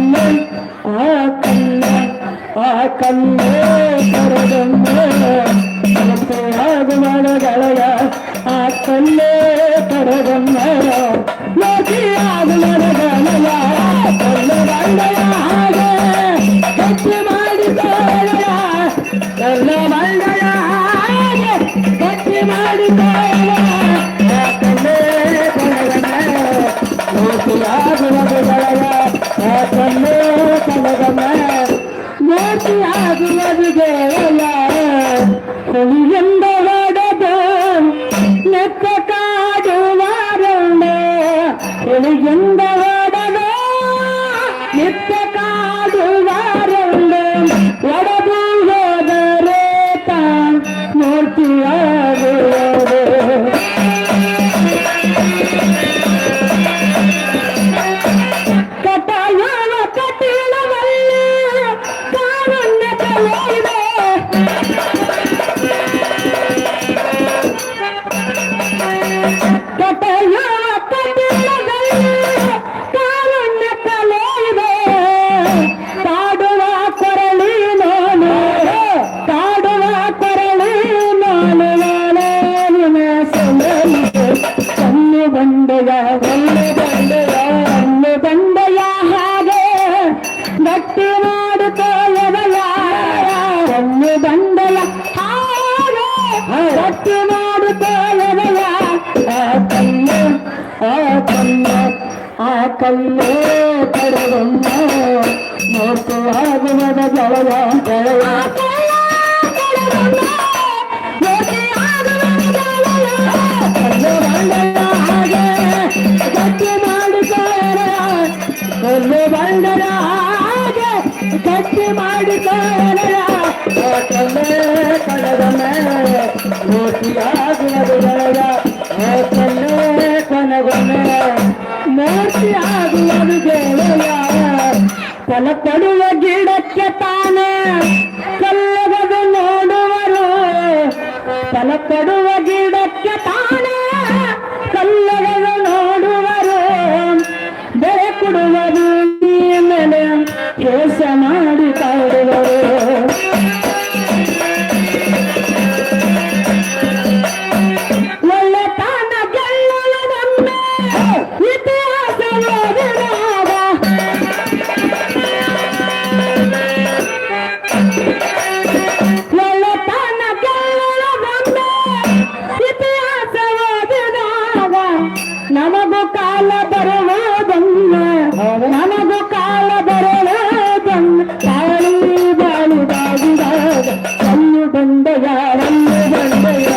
ಕಣ್ಣೆ ಆ ಕಣ್ಣೆ ಆ ಕಣ್ಣೆ ಕರಗಮ್ಮೆ ಆಗುವ ಗೆಳೆಯ ಆ ಕಣ್ಣೆ ಕರಗಮ್ಮೆ ಆಗುವ ಗೆಳೆಯ ಕಣ್ಣು ಬಂಡೆಯ ಹಾಗೆ ಗಟ್ಟಿ ಮಾಡಿಕೊಳ್ಳ ಕಣ್ಣು ಬಂಡೆಯ ಹಾಗೆ ಗಟ್ಟಿ ಮಾಡಿಕೊಳ್ಳ ಕಣ್ಣೆ ಕರಗಮ್ಮೆ ಆಗುವ ಗೆಳೆಯ ಆ ಕಣ್ಣೆ ಕರಗಮ್ಮೆ ಆಗುವುದಿಗೆಲ್ಲ ಹುಲಿಯಿಂದ ಹೊಡೆದು ನೆತ್ತ ಕಾಡುವಾರಣ್ಣ ಹುಲಿಯಿಂದ ಹೊಡೆದು ನೆತ್ತ ಕಾಡುವಾರಣ್ಣ ಒಡೆದು ಹೋದರೆ ಮೂರ್ತಿಯಾಗುವುದು ಆ ಕಲ್ಲು ಕಡಗಮ್ಮ ನೋಡ್ತು ಆಗುವದ ಗೆಳೆಯ ಗೆಳೆಯ ಕಲ್ಲು ಬಂಡೆಯ ಹಾಗೆ ಗಟ್ಟಿ ಮಾಡಿಕೊಳ್ಳ ಕಲ್ಲು ಬಂಡೆಯ ಹಾಗೆ ಗಟ್ಟಿ ಮಾಡಿಕೊಳ್ಳ ಕಲ್ಲೆ ಕಡಗಮ್ಮ ಮೂರ್ತಿಯಾಗುವುದು ಗೆಳೆಯ ಕಲ್ಲೆ ಕೊನೆಗೊಮ್ಮೆ ಮೂರ್ತಿ ಆಗುವುದು ಗೆಳೆಯ ಫಲಪಡುವ ಗಿಡಕ್ಕೆ ತಾನೇ ಕಲ್ಲಗದು ನೋಡುವರು ಫಲಪಡುವ ಗಿಡಕ್ಕೆ ತಾನೇ ಕಲ್ಲಗದು ನೋಡುವರು ಬೆಳೆ ಕೊಡುವುದು ಈ ಮೇಲೆ ಕೇಸ ಮಾಡಿ ಕಾಡುವರು ನಮಗೂ ಕಾಲ ಬರುವುದನ್ನ ನಮಗೂ ಕಾಲ ಬರುವುದನ್ನ ತಾಳಿ ಬಾಳುದಾಗಿದಾಗ ಕಲ್ಲು ಬಂಡೆಯ ಕಲ್ಲು ಬಂಡೆಯ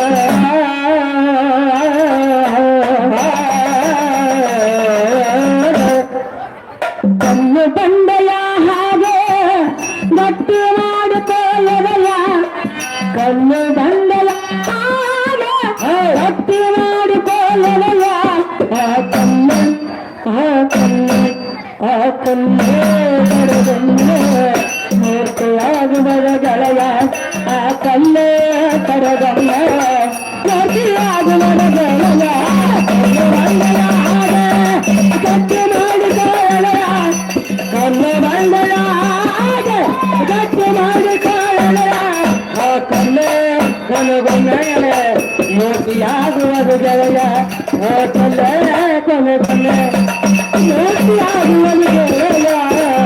ಕಲ್ಲು ಬಂಡೆಯ ಹಾಗೆ ಗಟ್ಟಿ ಮಾಡಿಕೊಳ್ಳೆಯ ಕಲ್ಲು ಬಂಡೆಯ ಹಾಗೆ ಗಟ್ಟಿ ಮಾಡಿಕೊಳ್ಳೆಯ ಆ ಕಲ್ಲೆ ಕರಗಮ್ಮೆ ಮೂರ್ತಿಯಾಗುವ ಗೆಳೆಯ ಆ ಕಲ್ಲೆ ಕರಗಮ್ಮೆ ಮೂರ್ತಿಯಾಗುವ ಗೆಳೆಯ ಕಲ್ಲು ಬಂಡೆಯ ಹಾಗೆ ಗಟ್ಟಿ ಮಾಡಿಕೊಳ್ಳೆಯ ಕಲ್ಲು ಬಂಡೆಯ ಹಾಗೆ ಗಟ್ಟಿ ಮಾಡಿಕೊಳ್ಳೆಯ ಆ ಕಲ್ಲೆ ಕೊನೆಗೊಮ್ಮೆ ಮೂರ್ತಿಯಾಗುವುದು ಗೆಳೆಯ ಆ ಕಲ್ಲೆ ಕೊನೆಗೊಮ್ಮೆ ಮೂರ್ತಿಯಾಗುವುದು ಗೆಳೆಯ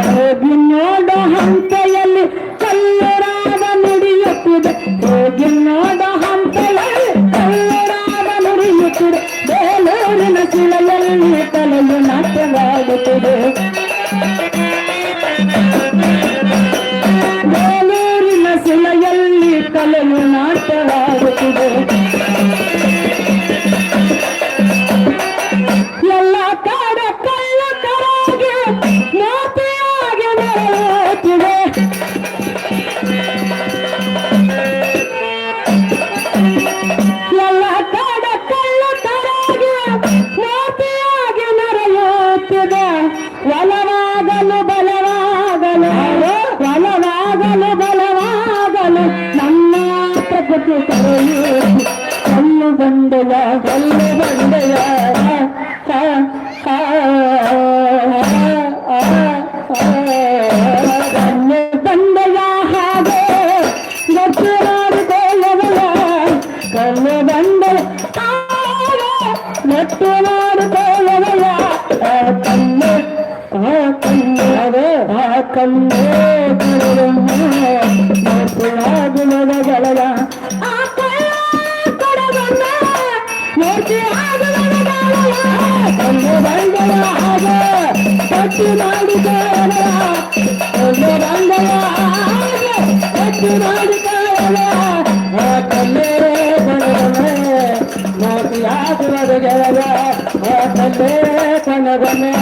ಹೋಗಿ ನೋಡೋ ಹಂತೆಯಲ್ಲಿ ಕಲ್ಲುರಾದ ನುಡಿಯುತ್ತಿದೆ ಹೋಗಿ ನೋಡೋ ಹಂತೆಯಲ್ಲಿ ಕಲ್ಲುರಾದ ನುಡಿಯುತ್ತಿದೆ ಬೇಲೂರಿನ ಶಿಲೆಯಲ್ಲಿ ತಲೆಯು ನಾಟ್ಯವಾಗುತ್ತಿದೆ ಬೇಲೂರಿನ ಶಿಲೆಯಲ್ಲಿ ಕಲೆಯು ನಾಟ್ಯವಾಗುತ್ತಿದೆ ಎಲ್ಲ ಕಾಡ ಕಳ್ಳ ಕರಾಗಿ ಮೋತಿಯಾಗಿ ನಡೆಯುತ್ತಿದೆ ಎಲ್ಲ ಕಾಡ ಕಳ್ಳ ಕರಾಗಿ ಮೋತಿಯಾಗಿ ನಡೆಯುತ್ತಿದೆ ಒಲವಾಗಲು ಬಲವಾಗಲು ಒಲವಾಗಲು ಬಲವಾಗಲು ನಮ್ಮ ಪ್ರಕೃತಿ ಕರೆಯುವುದು ಕಲ್ಲು ಬಂಡೆಯ ಆ ಕಣ್ಣೇ ಕಳೆದೊಮ್ಮೆ ಮೂರ್ತಿಯಾಗುವದ ಗೆಳೆಯ ಆ ಕಳೆದೊಮ್ಮ ಮೂರ್ತಿಯಾಗುವದ ಗೆಳೆಯ ಕಣ್ಣು ಬಂದೆಯ ಹಾಗೆ ಕಟ್ಟಿ ಮಾಡಿಕೊಳ್ಳ ಕಣ್ಣು ಬಂದೆಯ ಹಾಗೆ ಕಟ್ಟಿ ಮಾಡಿಕೊಳ್ಳ ಆ ಕಣ್ಣೇ ಕಳೆದೊಮ್ಮೆ ಮೂರ್ತಿಯಾಗುವದ ಗೆಳೆಯ ಆ ಕಣ್ಣೇ ಕಳೆದೊಮ್ಮೆ